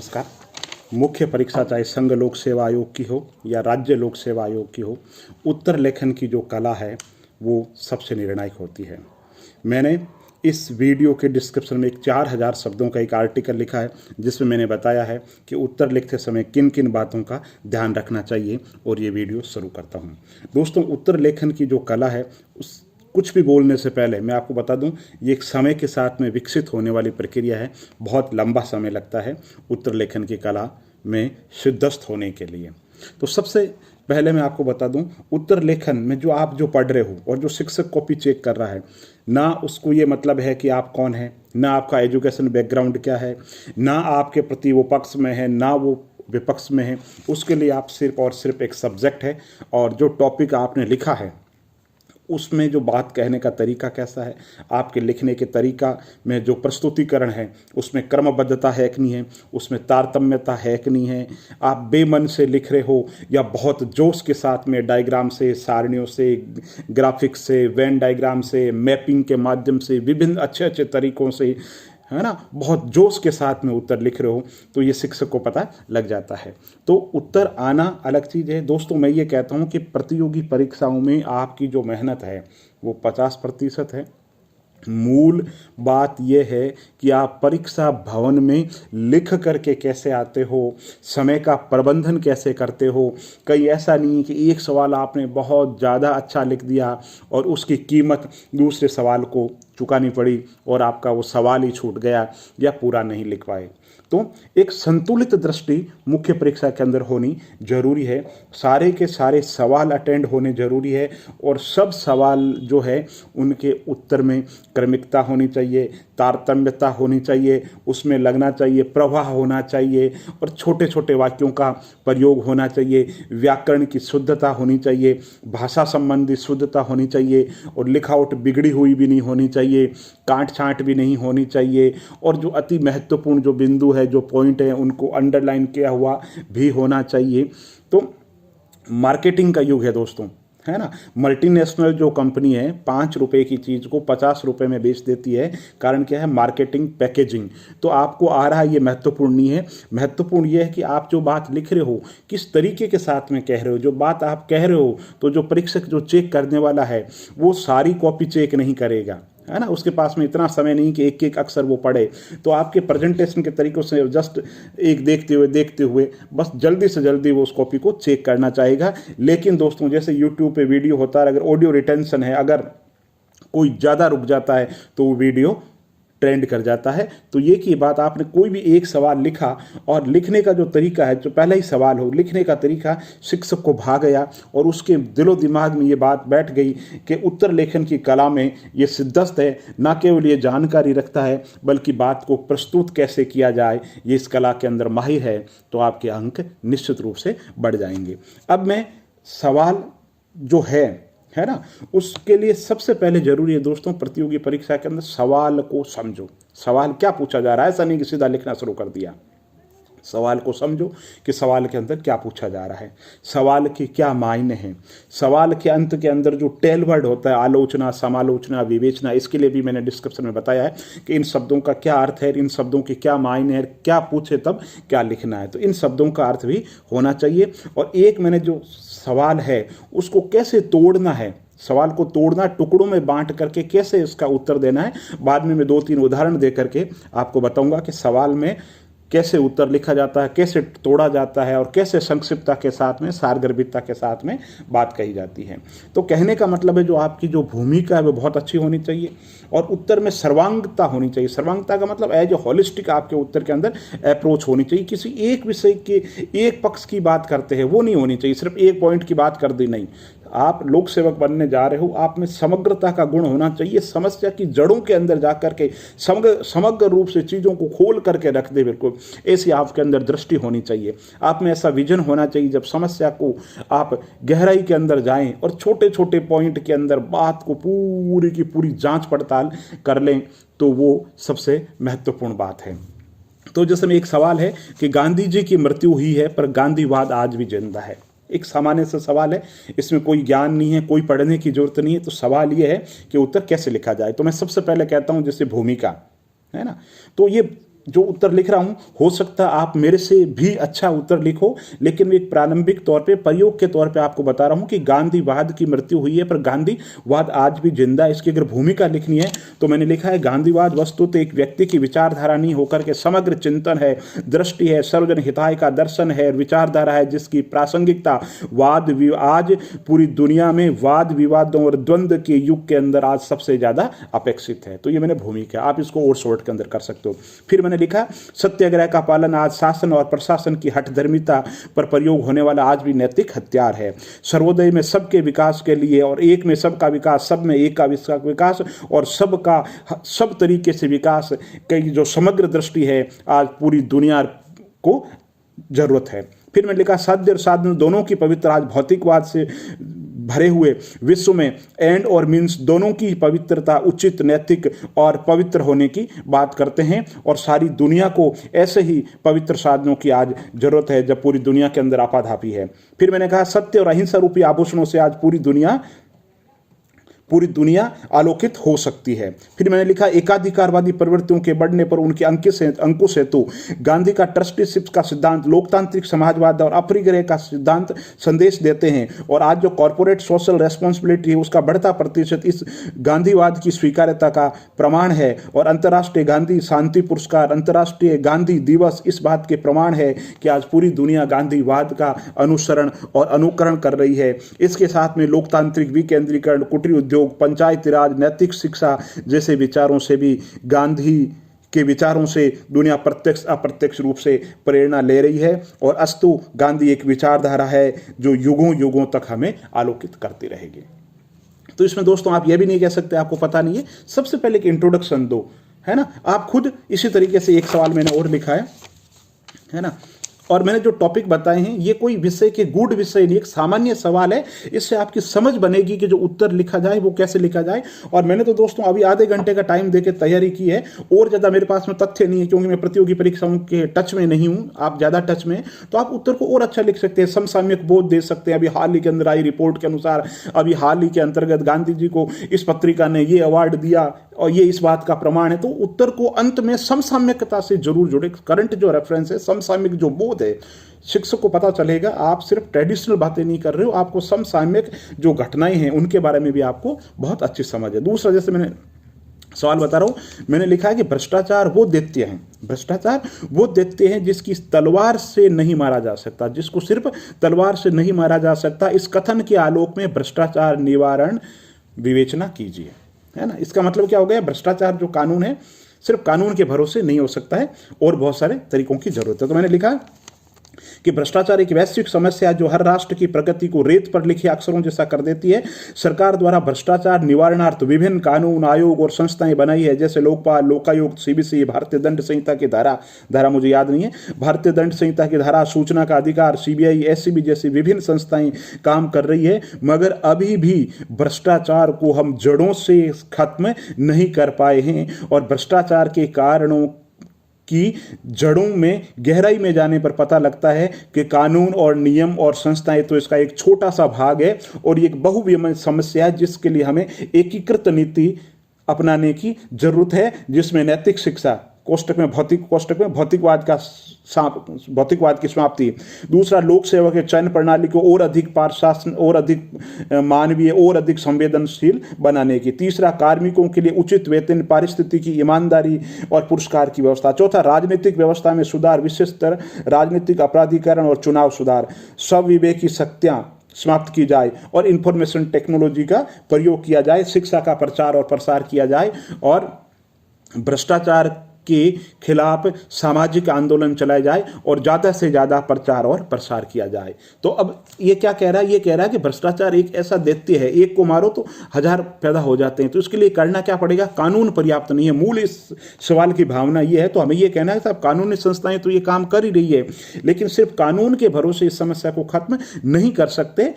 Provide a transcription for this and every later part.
नमस्कार। मुख्य परीक्षा चाहे संघ लोक सेवा आयोग की हो या राज्य लोक सेवा आयोग की हो, उत्तर लेखन की जो कला है वो सबसे निर्णायक होती है। मैंने इस वीडियो के डिस्क्रिप्शन में 4000 शब्दों का एक आर्टिकल लिखा है जिसमें मैंने बताया है कि उत्तर लिखते समय किन किन बातों का ध्यान रखना चाहिए, और ये वीडियो शुरू करता हूँ। दोस्तों, उत्तर लेखन की जो कला है उस कुछ भी बोलने से पहले मैं आपको बता दूं, ये एक समय के साथ में विकसित होने वाली प्रक्रिया है। बहुत लंबा समय लगता है उत्तर लेखन की कला में सिद्धस्त होने के लिए। तो सबसे पहले मैं आपको बता दूं, उत्तर लेखन में जो आप पढ़ रहे हो और जो शिक्षक कॉपी चेक कर रहा है ना, उसको ये मतलब है कि आप कौन हैं, ना आपका एजुकेशन बैकग्राउंड क्या है, ना आपके प्रति वो पक्ष में है ना वो विपक्ष में है। उसके लिए आप सिर्फ और सिर्फ एक सब्जेक्ट है, और जो टॉपिक आपने लिखा है उसमें जो बात कहने का तरीका कैसा है, आपके लिखने के तरीका में जो प्रस्तुतिकरण है उसमें क्रमबद्धता है कि नहीं है, उसमें तारतम्यता है कि नहीं है, आप बेमन से लिख रहे हो या बहुत जोश के साथ में डायग्राम से, सारणियों से, ग्राफिक्स से, वेन डायग्राम से, मैपिंग के माध्यम से, विभिन्न अच्छे अच्छे तरीकों से, है ना, बहुत जोश के साथ में उत्तर लिख रहे हो, तो ये शिक्षक को पता लग जाता है। तो उत्तर आना अलग चीज़ है। दोस्तों, मैं ये कहता हूँ कि प्रतियोगी परीक्षाओं में आपकी जो मेहनत है वो 50% है। मूल बात यह है कि आप परीक्षा भवन में लिख करके कैसे आते हो, समय का प्रबंधन कैसे करते हो। कहीं ऐसा नहीं है कि एक सवाल आपने बहुत ज़्यादा अच्छा लिख दिया और उसकी कीमत दूसरे सवाल को चुकानी पड़ी और आपका वो सवाल ही छूट गया या पूरा नहीं लिख पाए। तो एक संतुलित दृष्टि मुख्य परीक्षा के अंदर होनी जरूरी है। सारे के सारे सवाल अटेंड होने जरूरी है, और सब सवाल जो है उनके उत्तर में क्रमिकता होनी चाहिए, तारतम्यता होनी चाहिए, उसमें लगना चाहिए, प्रवाह होना चाहिए, और छोटे छोटे वाक्यों का प्रयोग होना चाहिए, व्याकरण की शुद्धता होनी चाहिए, भाषा संबंधी शुद्धता होनी चाहिए, और लिखावट बिगड़ी हुई भी नहीं होनी चाहिए, काट छांट भी नहीं होनी चाहिए, और जो अति महत्वपूर्ण जो बिंदु है, जो पॉइंट है, उनको अंडरलाइन किया हुआ भी होना चाहिए। तो मार्केटिंग का युग है दोस्तों, है ना। मल्टीनेशनल जो कंपनी है 5 रुपए की चीज़ को 50 रुपए में बेच देती है। कारण क्या है? Marketing, packaging. तो आपको आ रहा है, ये महत्वपूर्ण नहीं है। महत्वपूर्ण ये है कि आप जो बात लिख रहे हो किस तरीके के साथ में कह रहे हो। जो बात आप कह रहे हो तो जो परीक्षक जो चेक करने वाला है वो सारी कॉपी चेक नहीं करेगा, है ना। उसके पास में इतना समय नहीं कि एक एक अक्षर वो पढ़े। तो आपके प्रेजेंटेशन के तरीकों से जस्ट एक देखते हुए बस जल्दी से जल्दी वो उस कॉपी को चेक करना चाहेगा। लेकिन दोस्तों, जैसे यूट्यूब पे वीडियो होता है, अगर ऑडियो रिटेंशन है, अगर कोई ज़्यादा रुक जाता है तो वो वीडियो ट्रेंड कर जाता है। तो ये की बात, आपने कोई भी एक सवाल लिखा और लिखने का जो तरीका है, जो पहला ही सवाल हो, लिखने का तरीका शिक्षक को भा गया और उसके दिलो दिमाग में ये बात बैठ गई कि उत्तर लेखन की कला में ये सिद्धस्त है। ना केवल ये जानकारी रखता है बल्कि बात को प्रस्तुत कैसे किया जाए ये इस कला के अंदर माहिर है, तो आपके अंक निश्चित रूप से बढ़ जाएंगे। अब मैं सवाल जो है ना, उसके लिए सबसे पहले जरूरी है दोस्तों, प्रतियोगी परीक्षा के अंदर सवाल को समझो। सवाल क्या पूछा जा रहा है, ऐसा नहीं कि सीधा लिखना शुरू कर दिया। सवाल को समझो कि सवाल के अंदर क्या पूछा जा रहा है, सवाल के क्या मायने हैं। सवाल के अंत के अंदर जो टेल वर्ड होता है, आलोचना, समालोचना, विवेचना, इसके लिए भी मैंने डिस्क्रिप्शन में बताया है कि इन शब्दों का क्या अर्थ है, इन शब्दों के क्या मायने हैं, क्या पूछे तब क्या लिखना है। तो इन शब्दों का अर्थ भी होना चाहिए। और एक मैंने जो सवाल है उसको कैसे तोड़ना है, सवाल को तोड़ना, टुकड़ों में बांट करके कैसे इसका उत्तर देना है, बाद में मैं 2-3 उदाहरण दे करके आपको बताऊंगा कि सवाल में कैसे उत्तर लिखा जाता है, कैसे तोड़ा जाता है, और कैसे संक्षिप्तता के साथ में, सारगर्भितता के साथ में बात कही जाती है। तो कहने का मतलब है जो आपकी जो भूमिका है वो बहुत अच्छी होनी चाहिए, और उत्तर में सर्वांगता होनी चाहिए। सर्वांगता का मतलब एज ए होलिस्टिक आपके उत्तर के अंदर अप्रोच होनी चाहिए। किसी एक विषय के एक पक्ष की बात करते हैं वो नहीं होनी चाहिए, सिर्फ एक पॉइंट की बात कर दी नहीं। आप लोक सेवक बनने जा रहे हो, आप में समग्रता का गुण होना चाहिए। समस्या की जड़ों के अंदर जा करके समग्र रूप से चीज़ों को खोल करके रख दे, बिल्कुल ऐसी आपके अंदर दृष्टि होनी चाहिए। आप में ऐसा विजन होना चाहिए जब समस्या को आप गहराई के अंदर जाएं और छोटे छोटे पॉइंट के अंदर बात को पूरी की पूरी जांच पड़ताल कर लें, तो वो सबसे महत्वपूर्ण बात है। तो जैसे में एक सवाल है कि गांधी जी की मृत्यु हुई है पर गांधीवाद आज भी जिंदा है। एक सामान्य सा सवाल है, इसमें कोई ज्ञान नहीं है, कोई पढ़ने की जरूरत नहीं है। तो सवाल ये है कि उत्तर कैसे लिखा जाए। तो मैं सबसे पहले कहता हूं जैसे भूमिका, है ना, तो ये जो उत्तर लिख रहा हूं, हो सकता है आप मेरे से भी अच्छा उत्तर लिखो, लेकिन मैं एक प्रारंभिक तौर पे प्रयोग के तौर पे आपको बता रहा हूं कि गांधीवाद की मृत्यु हुई है, पर गांधीवाद आज भी जिंदा है। इसकी अगर भूमिका लिखनी है तो मैंने लिखा है, गांधीवाद वस्तुतः एक व्यक्ति की विचारधारा नहीं होकर के समग्र चिंतन है, दृष्टि है, सर्वजन हिताय का दर्शन है, विचारधारा है, जिसकी प्रासंगिकता आज पूरी दुनिया में वाद विवादों और द्वंद्व के युग के अंदर आज सबसे ज्यादा अपेक्षित है। तो ये मैंने भूमिका, आप इसको और शॉर्ट के अंदर कर सकते हो। फिर मैंने लिखा, सत्याग्रह का पालन आज शासन और प्रशासन की हठधर्मिता पर प्रयोग होने वाला आज भी नैतिक हथियार है। सर्वोदय में सबके विकास के लिए और एक में सबका विकास, सब में एक का विकास और सबका सब तरीके से विकास की जो समग्र दृष्टि है आज पूरी दुनिया को जरूरत है। फिर मैंने लिखा, साध्य और साधन दोनों की पवित्र आज भौतिकवाद से भरे हुए विश्व में एंड और मीन्स दोनों की पवित्रता, उचित, नैतिक और पवित्र होने की बात करते हैं, और सारी दुनिया को ऐसे ही पवित्र साधनों की आज जरूरत है जब पूरी दुनिया के अंदर आपाधापी है। फिर मैंने कहा, सत्य और अहिंसा रूपी आभूषणों से आज पूरी दुनिया आलोकित हो सकती है। फिर मैंने लिखा, एकाधिकारवादी प्रवृत्तियों के बढ़ने पर उनके अंकुश हेतु गांधी का ट्रस्टीशिप का सिद्धांत, लोकतांत्रिक समाजवाद और अपरिग्रह का सिद्धांत संदेश देते हैं, और आज जो कॉर्पोरेट सोशल रेस्पॉन्सिबिलिटी है उसका बढ़ता प्रतिशत इस गांधीवाद की स्वीकार्यता का प्रमाण है। और अंतर्राष्ट्रीय गांधी शांति पुरस्कार, अंतर्राष्ट्रीय गांधी दिवस इस बात के प्रमाण है कि आज पूरी दुनिया गांधीवाद का अनुसरण और अनुकरण कर रही है। इसके साथ में लोकतांत्रिक विकेंद्रीकरण, कुटीर उद्योग, पंचायती राज, नैतिक शिक्षा जैसे विचारों से भी गांधी के विचारों से दुनिया प्रत्यक्ष अप्रत्यक्ष रूप से प्रेरणा ले रही है। और अस्तु गांधी एक विचारधारा है जो युगों युगों तक हमें आलोकित करती रहेगी। तो इसमें दोस्तों आप यह भी नहीं कह सकते आपको पता नहीं है। सबसे पहले एक इंट्रोडक्शन दो, है ना। आप खुद इसी तरीके से एक सवाल मैंने और लिखा है ना। और मैंने जो टॉपिक बताए हैं ये कोई विषय के गूढ़ विषय नहीं, एक सामान्य सवाल है। इससे आपकी समझ बनेगी कि जो उत्तर लिखा जाए वो कैसे लिखा जाए। और मैंने तो दोस्तों अभी आधे घंटे का टाइम देकर तैयारी की है, और ज़्यादा मेरे पास में तथ्य नहीं है क्योंकि मैं प्रतियोगी परीक्षाओं के टच में नहीं हूँ। आप ज़्यादा टच में, तो आप उत्तर को और अच्छा लिख सकते हैं, समसामयिक बोध दे सकते हैं। अभी हाल ही के अंदर आई रिपोर्ट के अनुसार, अभी हाल ही के अंतर्गत गांधी जी को इस पत्रिका ने ये अवार्ड दिया और ये इस बात का प्रमाण है। तो उत्तर को अंत में समसामयिकता से जरूर जोड़े। करंट जो रेफरेंस है, समसामयिक जो बोध है, शिक्षक को पता चलेगा आप सिर्फ ट्रेडिशनल बातें नहीं कर रहे हो, आपको समसामयिक जो घटनाएं हैं उनके बारे में भी आपको बहुत अच्छी समझ है। दूसरा, जैसे मैंने सवाल बता रहा हूं, मैंने लिखा है कि भ्रष्टाचार वो दैत्य हैं जिसकी तलवार से नहीं मारा जा सकता, जिसको सिर्फ तलवार से नहीं मारा जा सकता। इस कथन के आलोक में भ्रष्टाचार निवारण विवेचना कीजिए, है ना। इसका मतलब क्या हो गया, भ्रष्टाचार जो कानून है सिर्फ कानून के भरोसे नहीं हो सकता है और बहुत सारे तरीकों की जरूरत है। तो मैंने लिखा कि भ्रष्टाचार एक वैश्विक समस्या है जो हर राष्ट्र की प्रगति को रेत पर लिखे अक्षरों जैसा कर देती है। सरकार द्वारा भ्रष्टाचार निवारणार्थ विभिन्न कानून, आयोग और संस्थाएं बनाई है, जैसे लोकपाल, लोकायुक्त, सीबीसी, भारतीय दंड संहिता की धारा मुझे याद नहीं है, भारतीय दंड संहिता की धारा, सूचना का अधिकार, सीबीआई, एससीबी जैसी विभिन्न संस्थाएं काम कर रही है। मगर अभी भी भ्रष्टाचार को हम जड़ों से खत्म नहीं कर पाए हैं, और भ्रष्टाचार के कारणों की जड़ों में गहराई में जाने पर पता लगता है कि कानून और नियम और संस्थाएं तो इसका एक छोटा सा भाग है, और ये एक बहुविषय समस्या है जिसके लिए हमें एकीकृत नीति अपनाने की जरूरत है, जिसमें नैतिक शिक्षा भौतिकवाद की समाप्ति। दूसरा, लोक सेवा के चयन प्रणाली को और अधिक प्रशासन, और अधिक मानवीय, और अधिक संवेदनशील बनाने की। तीसरा, कार्मिकों के लिए उचित वेतन, पारिस्थितिकी, ईमानदारी और पुरस्कार की व्यवस्था। चौथा, राजनीतिक व्यवस्था में सुधार, विशेषतर राजनीतिक अपराधीकरण और चुनाव सुधार। स्वविवेकी शक्तियां समाप्त की जाए और इंफॉर्मेशन टेक्नोलॉजी का प्रयोग किया जाए। शिक्षा का प्रचार और प्रसार किया जाए, और भ्रष्टाचार के खिलाफ सामाजिक आंदोलन चलाए जाए, और ज़्यादा से ज़्यादा प्रचार और प्रसार किया जाए। तो अब ये क्या कह रहा है, ये कह रहा है कि भ्रष्टाचार एक ऐसा दैत्य है, एक को मारो तो 1000 पैदा हो जाते हैं। तो इसके लिए करना क्या पड़ेगा, कानून पर्याप्त नहीं है। मूल इस सवाल की भावना ये है। तो हमें ये कहना है साहब, कानूनी संस्थाएं तो ये काम कर ही रही है, लेकिन सिर्फ कानून के भरोसे इस समस्या को खत्म नहीं कर सकते।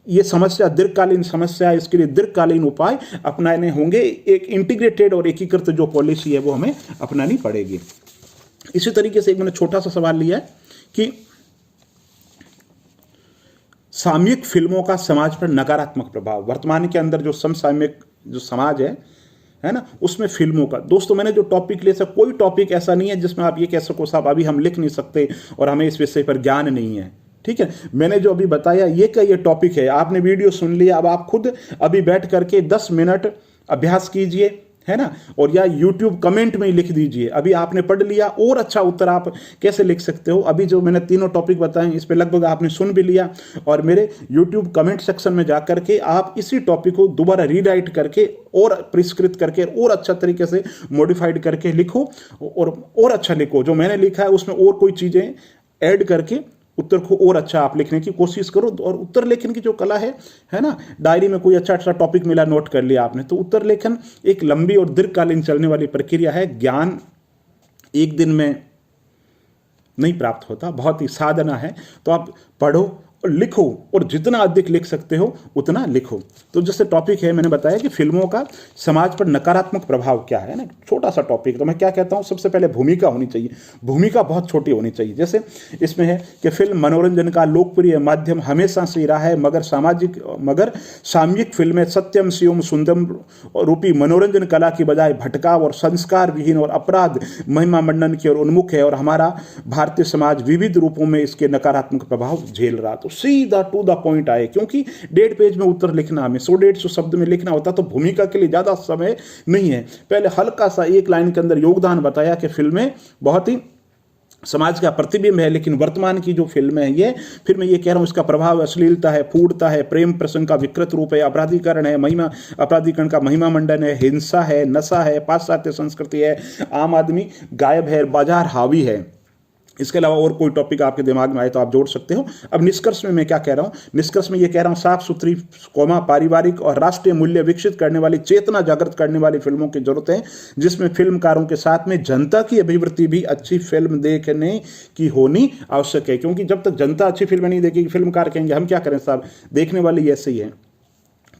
ये समस्या दीर्घकालीन समस्या है, इसके लिए दीर्घकालीन उपाय अपनाने होंगे। एक इंटीग्रेटेड और एकीकृत जो पॉलिसी है वो हमें अपनानी पड़ेगी। इसी तरीके से एक मैंने छोटा सा सवाल लिया है कि सामयिक फिल्मों का समाज पर नकारात्मक प्रभाव। वर्तमान के अंदर जो समसामयिक जो समाज है है ना, उसमें फिल्मों का। दोस्तों मैंने जो टॉपिक लिया, कोई टॉपिक ऐसा नहीं है जिसमें आप ये कह सको साहब अभी हम लिख नहीं सकते और हमें इस विषय पर ज्ञान नहीं है। ठीक है, मैंने जो अभी बताया ये टॉपिक है, आपने वीडियो सुन लिया, अब आप खुद अभी बैठ करके 10 मिनट अभ्यास कीजिए, है ना, और या YouTube कमेंट में ही लिख दीजिए। अभी आपने पढ़ लिया, और अच्छा उत्तर आप कैसे लिख सकते हो, अभी जो मैंने तीनों टॉपिक बताए इस पे लगभग आपने सुन भी लिया, और मेरे YouTube कमेंट सेक्शन में जा करके आप इसी टॉपिक को दोबारा रीराइट करके और परिष्कृत करके और अच्छा तरीके से मॉडिफाइड करके लिखो, और अच्छा लिखो। जो मैंने लिखा है उसमें और कोई चीज़ें ऐड करके उत्तर को और अच्छा आप लिखने की कोशिश करो। और उत्तर लेखन की जो कला है ना, डायरी में कोई अच्छा टॉपिक मिला, नोट कर लिया आपने, तो उत्तर लेखन एक लंबी और दीर्घकालीन चलने वाली प्रक्रिया है। ज्ञान एक दिन में नहीं प्राप्त होता, बहुत ही साधना है। तो आप पढ़ो और लिखो, और जितना अधिक लिख सकते हो उतना लिखो। तो जैसे टॉपिक है, मैंने बताया कि फिल्मों का समाज पर नकारात्मक प्रभाव क्या है ना, छोटा सा टॉपिक। तो मैं क्या कहता हूँ, सबसे पहले भूमिका होनी चाहिए, भूमिका बहुत छोटी होनी चाहिए। जैसे इसमें है कि फिल्म मनोरंजन का लोकप्रिय माध्यम हमेशा से रहा है, मगर सामयिक फिल्में सत्यम शिवम सुंदरम रूपी मनोरंजन कला की बजाय भटकाव और संस्कार विहीन और अपराध महिमा मंडन की ओर उन्मुख है, और हमारा भारतीय समाज विविध रूपों में इसके नकारात्मक प्रभाव झेल रहा। तो सीधा टू द पॉइंट आए, क्योंकि 1.5 पेज में उत्तर लिखना, हमें 100-150 शब्द में लिखना होता, तो भूमिका के लिए ज्यादा समय नहीं है। पहले हल्का सा एक लाइन के अंदर योगदान बताया कि फिल्में बहुत ही समाज का प्रतिबिंब है, लेकिन वर्तमान की जो फिल्में हैं, ये फिर मैं ये कह रहा हूँ, इसका प्रभाव अश्लीलता है, फूडता है, प्रेम प्रसंग का विकृत रूप है, अपराधीकरण है, अपराधीकरण का महिमा मंडन है, हिंसा है, नशा है, पाश्चात्य संस्कृति है, आम आदमी गायब है, बाजार हावी है। इसके अलावा और कोई टॉपिक आपके दिमाग में आए तो आप जोड़ सकते हो। अब निष्कर्ष में मैं क्या कह रहा हूं, निष्कर्ष में ये कह रहा हूं, साफ सुथरी पारिवारिक और राष्ट्रीय मूल्य विकसित करने वाली, चेतना जागृत करने वाली फिल्मों की जरूरत है, जिसमें फिल्मकारों के साथ में जनता की अभिवृत्ति भी अच्छी फिल्म देखने की होनी आवश्यक है। क्योंकि जब तक जनता अच्छी फिल्म नहीं देखेगी, फिल्मकार कहेंगे हम क्या करें साहब, देखने वाले ऐसे ही हैं।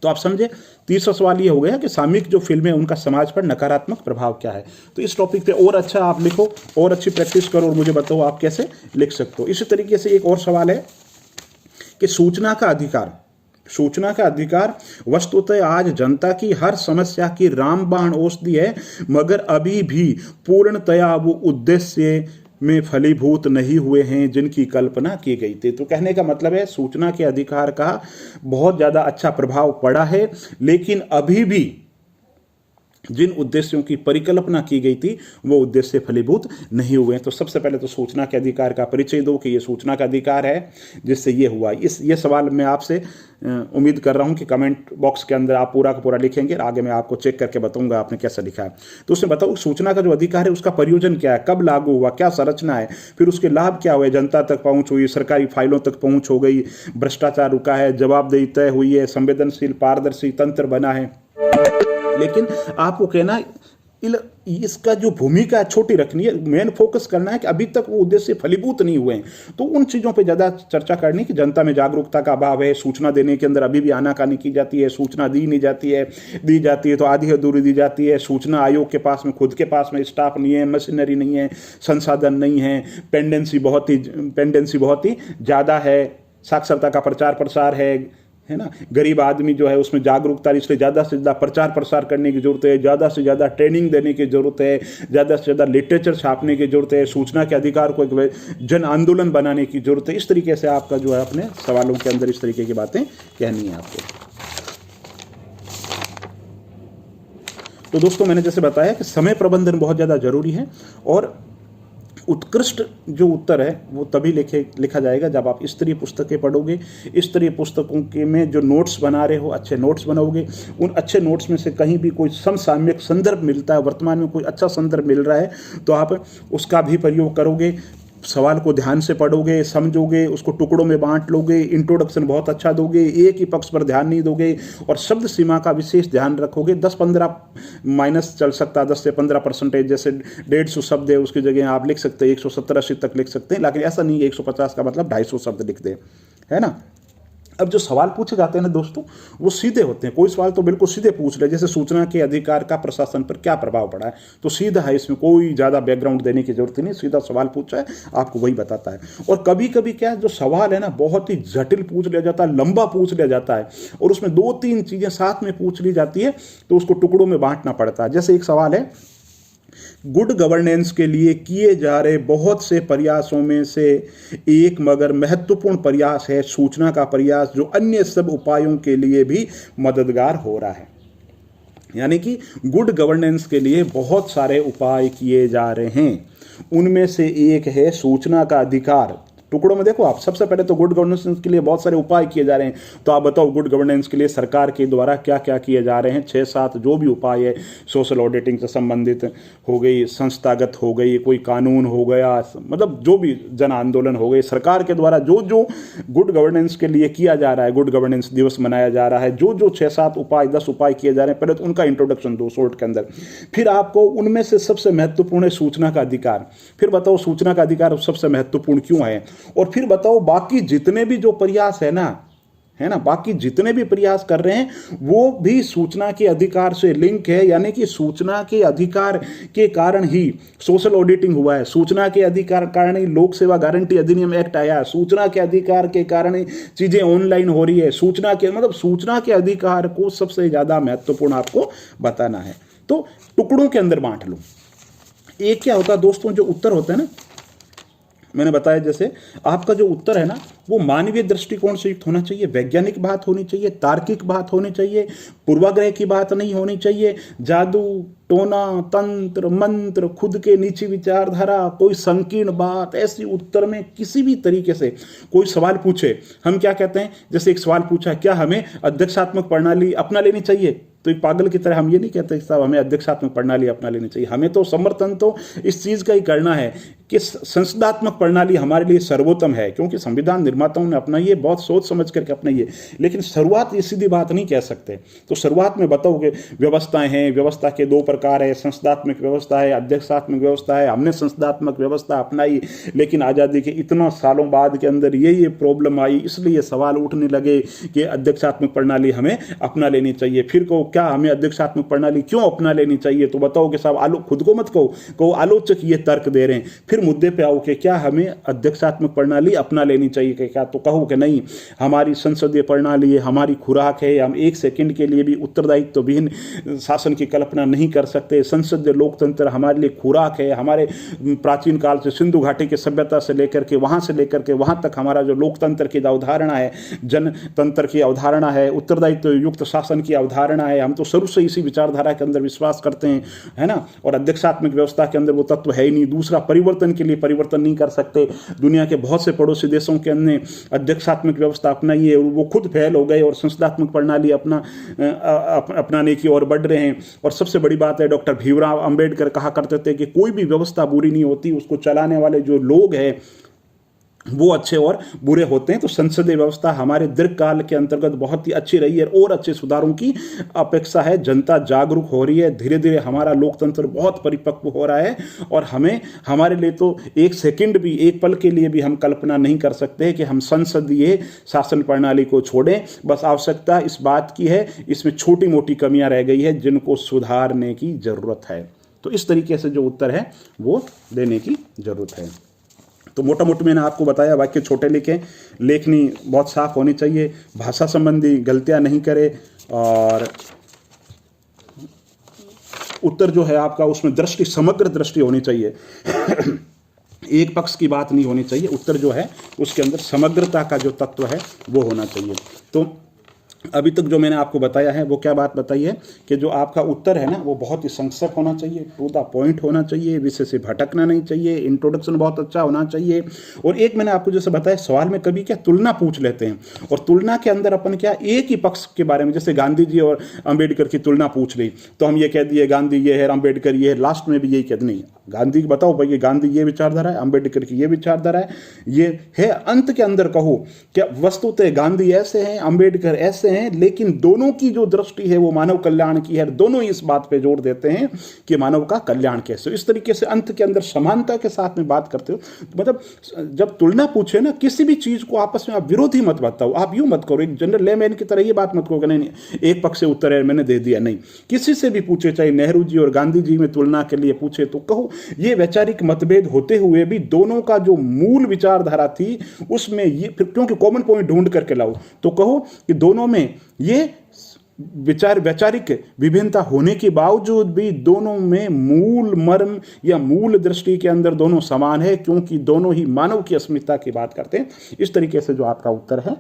तो आप समझे, तीसरा सवाल ये हो गया कि सामयिक जो फिल्में उनका समाज पर नकारात्मक प्रभाव क्या है। तो इस टॉपिक पे और अच्छा आप लिखो, और अच्छी प्रैक्टिस करो, और मुझे बताओ आप कैसे लिख सकते हो। इसी तरीके से एक और सवाल है कि सूचना का अधिकार वस्तुतः आज जनता की हर समस्या की रामबाण औषधि है, मगर अभी भी पूर्णतया वो उद्देश्य में फलीभूत नहीं हुए हैं जिनकी कल्पना की गई थी। तो कहने का मतलब है, सूचना के अधिकार का बहुत ज़्यादा अच्छा प्रभाव पड़ा है, लेकिन अभी भी जिन उद्देश्यों की परिकल्पना की गई थी वो उद्देश्य फलीभूत नहीं हुए। तो सबसे पहले तो सूचना के अधिकार का परिचय दो कि ये सूचना का अधिकार है, जिससे ये हुआ। ये सवाल मैं आपसे उम्मीद कर रहा हूं कि कमेंट बॉक्स के अंदर आप पूरा का पूरा लिखेंगे, आगे मैं आपको चेक करके बताऊंगा आपने कैसा लिखा है। तो उसमें बताओ, सूचना का जो अधिकार है उसका प्रयोजन क्या है, कब लागू हुआ, क्या संरचना है, फिर उसके लाभ क्या हुए, जनता तक पहुंच हुई, सरकारी फाइलों तक पहुंच हो गई, भ्रष्टाचार रुका है, जवाबदेही तय हुई है, संवेदनशील पारदर्शी तंत्र बना है। लेकिन आपको कहना इसका जो भूमिका है छोटी रखनी है, मेन फोकस करना है कि अभी तक वो उद्देश्य फलीभूत नहीं हुए हैं। तो उन चीज़ों पे ज़्यादा चर्चा करनी कि जनता में जागरूकता का अभाव है, सूचना देने के अंदर अभी भी आनाकानी की जाती है, सूचना दी जाती है तो आधी अधूरी दी जाती है। सूचना आयोग के पास में, खुद के पास में स्टाफ नहीं है, मशीनरी नहीं है, संसाधन नहीं है, पेंडेंसी बहुत ही ज़्यादा है, साक्षरता का प्रचार प्रसार है ना, गरीब आदमी जो है उसमें जागरूकता, इसलिए ज़्यादा से ज़्यादा प्रचार प्रसार करने की जरूरत है, ज़्यादा से ज़्यादा ट्रेनिंग देने की जरूरत है, ज़्यादा से ज़्यादा लिटरेचर छापने की जरूरत है, सूचना के अधिकार को एक जन आंदोलन बनाने की जरूरत है। इस तरीके से आपका जो है अपने सवालों के अंदर इस तरीके की बातें कहनी है आपको। तो दोस्तों मैंने जैसे बताया कि समय प्रबंधन बहुत ज़्यादा जरूरी है, और उत्कृष्ट जो उत्तर है वो तभी लिखा जाएगा जब आप स्तरीय पुस्तकें पढ़ोगे। स्तरीय पुस्तकों के में जो नोट्स बना रहे हो, अच्छे नोट्स बनाओगे, उन अच्छे नोट्स में से कहीं भी कोई समसामयिक संदर्भ मिलता है, वर्तमान में कोई अच्छा संदर्भ मिल रहा है, तो आप उसका भी प्रयोग करोगे। सवाल को ध्यान से पढ़ोगे, समझोगे, उसको टुकड़ों में बांट लोगे, इंट्रोडक्शन बहुत अच्छा दोगे, एक ही पक्ष पर ध्यान नहीं दोगे, और शब्द सीमा का विशेष ध्यान रखोगे। 10-15 माइनस चल सकता है, 10 से 15%। जैसे 150 शब्द है उसकी जगह आप लिख सकते हैं 170-80 तक लिख सकते हैं, लेकिन ऐसा नहीं है 150 का मतलब 250 शब्द लिख दे, है ना। अब जो सवाल पूछे जाते हैं ना दोस्तों, वो सीधे होते हैं। कोई सवाल तो बिल्कुल सीधे पूछ रहे, जैसे सूचना के अधिकार का प्रशासन पर क्या प्रभाव पड़ा है, तो सीधा है, इसमें कोई ज़्यादा बैकग्राउंड देने की जरूरत नहीं, सीधा सवाल पूछा है, आपको वही बताता है। और कभी कभी क्या है, जो सवाल है ना बहुत ही जटिल पूछ लिया जाता है, लंबा पूछ लिया जाता है, और उसमें 2-3 चीज़ें साथ में पूछ ली जाती है, तो उसको टुकड़ों में बांटना पड़ता है। जैसे एक सवाल है, गुड गवर्नेंस के लिए किए जा रहे बहुत से प्रयासों में से एक मगर महत्वपूर्ण प्रयास है सूचना का प्रयास, जो अन्य सब उपायों के लिए भी मददगार हो रहा है। यानी कि गुड गवर्नेंस के लिए बहुत सारे उपाय किए जा रहे हैं, उनमें से एक है सूचना का अधिकार। टुकड़ों में देखो आप, सबसे पहले तो गुड गवर्नेंस के लिए बहुत सारे उपाय किए जा रहे हैं, तो आप बताओ गुड गवर्नेंस के लिए सरकार के द्वारा क्या क्या किए जा रहे हैं। 6-7 जो भी उपाय है, सोशल ऑडिटिंग से संबंधित हो गई, संस्थागत हो गई, कोई कानून हो गया, मतलब जो भी जन आंदोलन हो गए, सरकार के द्वारा जो जो गुड गवर्नेंस के लिए किया जा रहा है, गुड गवर्नेंस दिवस मनाया जा रहा है, जो जो 6-7 उपाय 10 उपाय किए जा रहे हैं, पहले तो उनका इंट्रोडक्शन दो शॉर्ट के अंदर। फिर आपको उनमें से सबसे महत्वपूर्ण है सूचना का अधिकार। फिर बताओ सूचना का अधिकार सबसे महत्वपूर्ण क्यों है, और फिर बताओ बाकी जितने भी जो प्रयास है ना, बाकी जितने भी प्रयास कर रहे हैं वो भी सूचना के अधिकार से लिंक है। यानी कि सूचना के अधिकार के कारण ही सोशल ऑडिटिंग हुआ है, सूचना के अधिकार कारण ही लोक सेवा गारंटी अधिनियम एक्ट आया है, सूचना के अधिकार के कारण ही चीजें ऑनलाइन हो रही है। सूचना के अधिकार को सबसे ज्यादा महत्वपूर्ण आपको बताना है, तो टुकड़ों के अंदर बांट लो। एक क्या होता है दोस्तों, जो उत्तर होता है ना, मैंने बताया जैसे आपका जो उत्तर है ना, वो मानवीय दृष्टिकोण से युक्त होना चाहिए, वैज्ञानिक बात होनी चाहिए, तार्किक बात होनी चाहिए, पूर्वाग्रह की बात नहीं होनी चाहिए, जादू टोना तंत्र मंत्र, खुद के नीची विचारधारा, कोई संकीर्ण बात, ऐसी उत्तर में किसी भी तरीके से कोई सवाल पूछे, हम क्या कहते हैं, जैसे एक सवाल पूछा, क्या हमें अध्यक्षात्मक प्रणाली अपना लेनी चाहिए, तो एक पागल की तरह हम ये नहीं कहते कि साहब हमें अध्यक्षात्मक प्रणाली अपना लेनी चाहिए। हमें तो समर्थन तो इस चीज़ का ही करना है कि संसदात्मक प्रणाली हमारे लिए सर्वोत्तम है, क्योंकि संविधान निर्माताओं ने अपनाई है, बहुत सोच समझ करके अपनाई है। लेकिन शुरुआत ये सीधी बात नहीं कह सकते, तो शुरुआत में बताओगे व्यवस्थाएं हैं, व्यवस्था के 2 प्रकार है, संसदात्मक व्यवस्था है, अध्यक्षात्मक व्यवस्था है। हमने संसदात्मक व्यवस्था अपनाई, लेकिन आज़ादी के इतना सालों बाद के अंदर ये प्रॉब्लम आई, इसलिए सवाल उठने लगे कि अध्यक्षात्मक प्रणाली हमें अपना लेनी चाहिए। फिर को क्या हमें अध्यक्षात्मक प्रणाली क्यों अपना लेनी चाहिए, तो बताओ कि साहब खुद को मत कहो, आलोचक ये तर्क दे रहे हैं। फिर मुद्दे पे आओ कि क्या हमें अध्यक्षात्मक प्रणाली अपना लेनी चाहिए क्या, तो कहो कि नहीं, हमारी संसदीय प्रणाली है, हमारी खुराक है, हम 1 सेकंड के लिए भी उत्तरदायित्व विहीन शासन की कल्पना नहीं कर सकते। संसदीय लोकतंत्र हमारे लिए खुराक है, हमारे प्राचीन काल से सिंधु घाटी की सभ्यता से लेकर के वहां तक हमारा जो लोकतंत्र की अवधारणा है, जनतंत्र की अवधारणा है, उत्तरदायित्व युक्त शासन की अवधारणा है, हम तो शुरू से इसी विचारधारा के अंदर विश्वास करते हैं, है ना। और अध्यक्षात्मक व्यवस्था के अंदर वो तत्व है ही नहीं। दूसरा, परिवर्तन के लिए परिवर्तन नहीं कर सकते। दुनिया के बहुत से पड़ोसी देशों के अंदर अध्यक्षात्मक व्यवस्था अपनाई है, वो खुद फेल हो गए और संसदात्मक प्रणाली अपनाने की ओर बढ़ रहे हैं। और सबसे बड़ी बात है, डॉक्टर भीमराव अंबेडकर कहा करते थे कि कोई भी व्यवस्था बुरी नहीं होती, उसको चलाने वाले जो लोग हैं वो अच्छे और बुरे होते हैं। तो संसदीय व्यवस्था हमारे दीर्घकाल के अंतर्गत बहुत ही अच्छी रही है और अच्छे सुधारों की अपेक्षा है। जनता जागरूक हो रही है, धीरे धीरे हमारा लोकतंत्र बहुत परिपक्व हो रहा है, और हमारे लिए तो 1 सेकंड भी, 1 पल के लिए भी हम कल्पना नहीं कर सकते कि हम संसदीय शासन प्रणाली को छोड़ें। बस आवश्यकता इस बात की है, इसमें छोटी मोटी कमियां रह गई है जिनको सुधारने की जरूरत है। तो इस तरीके से जो उत्तर है वो देने की जरूरत है। तो मोटा मोटी मैंने आपको बताया, वाक्य छोटे लिखें, लेखनी बहुत साफ होनी चाहिए, भाषा संबंधी गलतियां नहीं करें, और उत्तर जो है आपका उसमें समग्र दृष्टि होनी चाहिए। एक पक्ष की बात नहीं होनी चाहिए। उत्तर जो है उसके अंदर समग्रता का जो तत्व है वो होना चाहिए। तो अभी तक जो मैंने आपको बताया है वो क्या बात बताई है कि जो आपका उत्तर है ना वो बहुत ही संक्षिप्त होना चाहिए, टू द पॉइंट होना चाहिए, विषय से भटकना नहीं चाहिए, इंट्रोडक्शन बहुत अच्छा होना चाहिए। और एक मैंने आपको जैसे बताया, सवाल में कभी क्या तुलना पूछ लेते हैं, और तुलना के अंदर अपन क्या एक ही पक्ष के बारे में, जैसे गांधी जी और अंबेडकर की तुलना पूछ ली तो हम ये कह दिए गांधी ये है, अंबेडकर ये है, लास्ट में भी यही कह नहीं, गांधी बताओ भाई गांधी ये विचारधारा है, अंबेडकर की ये विचारधारा है, ये है। अंत के अंदर कहो क्या वस्तुतः गांधी ऐसे हैं, अंबेडकर ऐसे हैं, लेकिन दोनों की जो दृष्टि है वो मानव कल्याण की है। दोनों इस बात पे जोर देते हैं कि मानव का कल्याण कैसे। इस तरीके से अंत के अंदर समानता के साथ में बात करते हो। मतलब जब तुलना पूछे ना, किसी भी चीज को आपस में आप विरोधी मत बताओ, आप यूं मत करो, एक जनरल लेमैन की तरह ये बात मत करो कि नहीं एक पक्ष से उत्तर है मैंने दे दिया। नहीं, किसी से भी पूछे, चाहे नेहरू जी और गांधी जी में तुलना के लिए पूछे तो कहो ये वैचारिक मतभेद होते हुए भी दोनों का जो मूल विचारधारा थी उसमें ये, फिर क्योंकि कॉमन पॉइंट ढूंढ करके लाओ तो कहो कि दोनों में ये वैचारिक विभिन्नता होने के बावजूद भी दोनों में मूल मर्म या मूल दृष्टि के अंदर दोनों समान है, क्योंकि दोनों ही मानव की अस्मिता की बात करते हैं। इस तरीके से जो आपका उत्तर है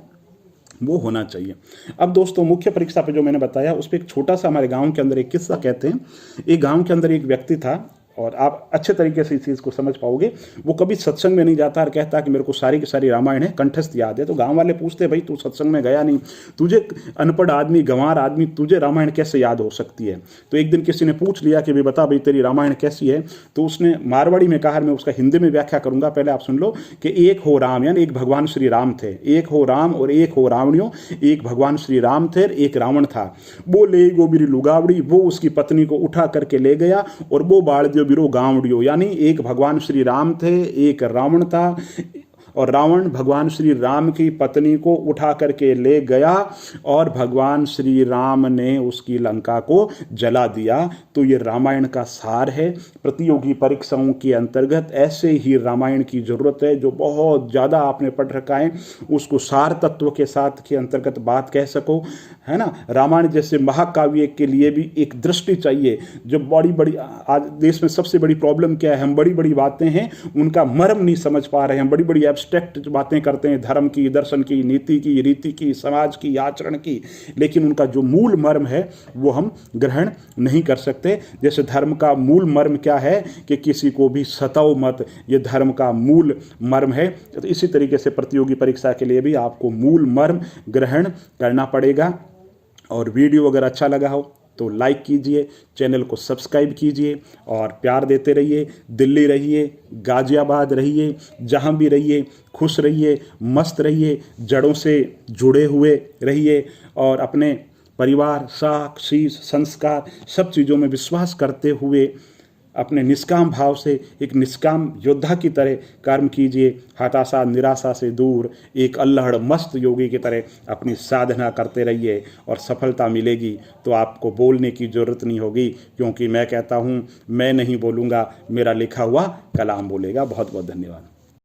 वो होना चाहिए। अब दोस्तों, मुख्य परीक्षा पे जो मैंने बताया उस पर एक छोटा सा हमारे गांव के अंदर एक किस्सा कहते हैं। एक गांव के अंदर एक व्यक्ति था और आप अच्छे तरीके से इस चीज़ को समझ पाओगे। वो कभी सत्संग में नहीं जाता और कहता कि मेरे को सारी की सारी रामायण है कंठस्थ याद है। तो गांव वाले पूछते, भाई तू सत्संग में गया नहीं, तुझे अनपढ़ आदमी, गंवार आदमी, तुझे रामायण कैसे याद हो सकती है। तो एक दिन किसी ने पूछ लिया कि भाई बता भाई तेरी रामायण कैसी है। तो उसने मारवाड़ी में कहा, मैं उसका हिंदी में व्याख्या करूंगा, पहले आप सुन लो कि एक हो राम, यानी एक भगवान श्री राम थे, एक हो राम और एक हो रावणियों, एक भगवान श्री राम थे, एक रावण था। वो ले गो बिरी लुगावड़ी, वो उसकी पत्नी को उठा करके ले गया और वो बाढ़ दियो बिरो गावड़ियो, यानी एक भगवान श्री राम थे, एक रावण था और रावण भगवान श्री राम की पत्नी को उठा करके ले गया और भगवान श्री राम ने उसकी लंका को जला दिया। तो ये रामायण का सार है। प्रतियोगी परीक्षाओं के अंतर्गत ऐसे ही रामायण की जरूरत है, जो बहुत ज़्यादा आपने पढ़ रखा है उसको सार तत्व के साथ के अंतर्गत बात कह सको, है ना। रामायण जैसे महाकाव्य के लिए भी एक दृष्टि चाहिए। जो बड़ी बड़ी आज देश में सबसे बड़ी प्रॉब्लम क्या है, हम बड़ी बड़ी बातें हैं उनका मर्म नहीं समझ पा रहे हैं। हम बड़ी बड़ी एब्स्ट्रैक्ट बातें करते हैं, धर्म की, दर्शन की, नीति की, रीति की, समाज की, आचरण की, लेकिन उनका जो मूल मर्म है वो हम ग्रहण नहीं कर सकते। जैसे धर्म का मूल मर्म क्या है कि किसी को भी सताओ मत, ये धर्म का मूल मर्म है। तो इसी तरीके से प्रतियोगी परीक्षा के लिए भी आपको मूल मर्म ग्रहण करना पड़ेगा। और वीडियो अगर अच्छा लगा हो तो लाइक कीजिए, चैनल को सब्सक्राइब कीजिए और प्यार देते रहिए। दिल्ली रहिए, गाजियाबाद रहिए, जहाँ भी रहिए खुश रहिए, मस्त रहिए, जड़ों से जुड़े हुए रहिए और अपने परिवार, साख, शीश, संस्कार सब चीज़ों में विश्वास करते हुए अपने निष्काम भाव से एक निष्काम योद्धा की तरह कर्म कीजिए। हताशा निराशा से दूर एक अल्हड़ मस्त योगी की तरह अपनी साधना करते रहिए और सफलता मिलेगी। तो आपको बोलने की ज़रूरत नहीं होगी, क्योंकि मैं कहता हूँ मैं नहीं बोलूँगा, मेरा लिखा हुआ कलाम बोलेगा। बहुत बहुत धन्यवाद।